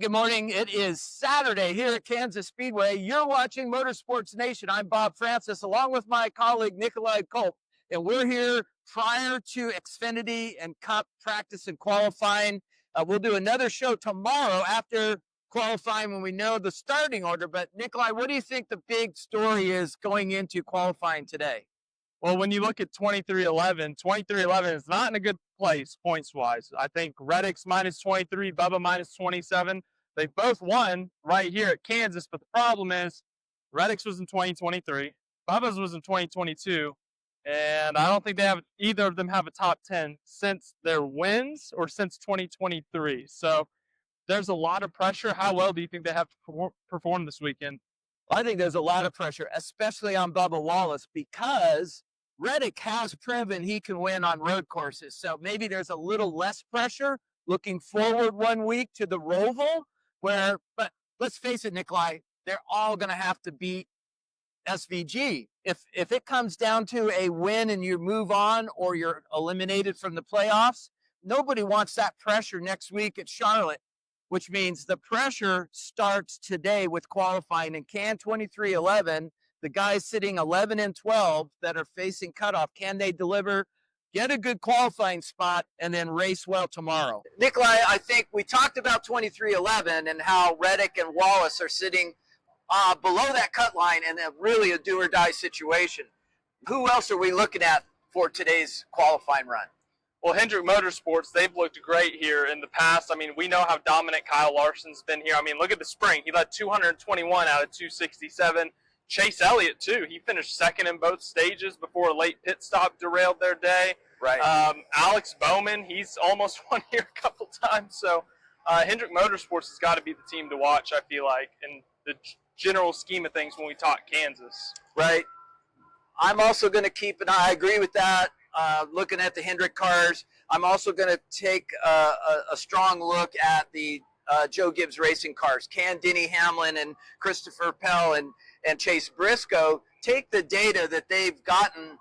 Good morning. It is Saturday here at Kansas Speedway. You're watching Motorsports Nation. I'm Bob Francis, along with my colleague Nikolai Culp, and we're here prior to Xfinity and Cup practice and qualifying. We'll do another show tomorrow after qualifying when we know the starting order. But Nikolai, what do you think the big story is going into qualifying today? Well, when you look at 2311 is not in a good place points-wise. I think Reddick's minus 23, Bubba minus 27. They both won right here at Kansas, but the problem is Reddick's was in 2023, Bubba's was in 2022, and I don't think either of them have a top 10 since their wins or since 2023. So there's a lot of pressure. How well do you think they have to perform this weekend? I think there's a lot of pressure, especially on Bubba Wallace, because Reddick has proven he can win on road courses. So maybe there's a little less pressure looking forward 1 week to the Roval, but let's face it, Nikolai, they're all going to have to beat SVG. If it comes down to a win and you move on or you're eliminated from the playoffs, nobody wants that pressure next week at Charlotte, which means the pressure starts today with qualifying. In Can 2311, the guys sitting 11 and 12 that are facing cutoff, can they deliver, get a good qualifying spot, and then race well tomorrow? Nikolai, I think we talked about 2311 and how Reddick and Wallace are sitting below that cut line and really a do-or-die situation. Who else are we looking at for today's qualifying run? Well, Hendrick Motorsports, they've looked great here in the past. I mean, we know how dominant Kyle Larson's been here. I mean, look at the spring. He led 221 out of 267. Chase Elliott, too. He finished second in both stages before a late pit stop derailed their day. Right. Alex Bowman, he's almost won here a couple times. So Hendrick Motorsports has got to be the team to watch, I feel like, in the general scheme of things when we talk Kansas. Right. I'm also going to keep an eye. I agree with that. Looking at the Hendrick cars, I'm also going to take a strong look at the Joe Gibbs Racing cars. Can Denny Hamlin and Christopher Pell and Chase Briscoe take the data that they've gotten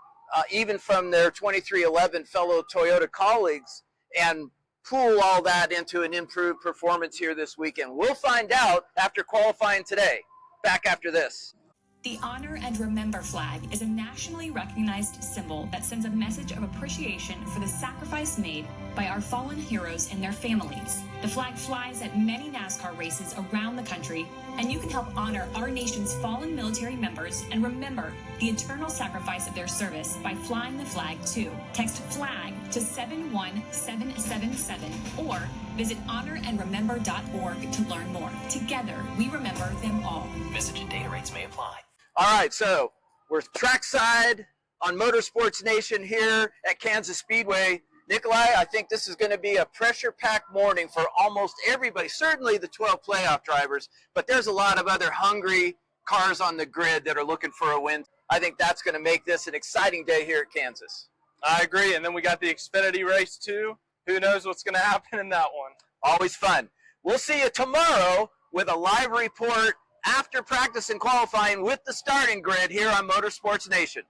even from their 2311 fellow Toyota colleagues and pool all that into an improved performance here this weekend? We'll find out after qualifying today. Back after this. The Honor and Remember flag is a nationally recognized symbol that sends a message of appreciation for the sacrifice made by our fallen heroes and their families. The flag flies at many NASCAR races around the country, and you can help honor our nation's fallen military members and remember the eternal sacrifice of their service by flying the flag too. Text FLAG to 71777 or visit honorandremember.org to learn more. Together, we remember them all. Message and data rates may apply. All right, so we're trackside on Motorsports Nation here at Kansas Speedway. Nikolai, I think this is going to be a pressure-packed morning for almost everybody, certainly the 12 playoff drivers, but there's a lot of other hungry cars on the grid that are looking for a win. I think that's going to make this an exciting day here at Kansas. I agree, and then we got the Xfinity race too. Who knows what's going to happen in that one? Always fun. We'll see you tomorrow with a live report after practice and qualifying with the starting grid here on Motorsports Nation.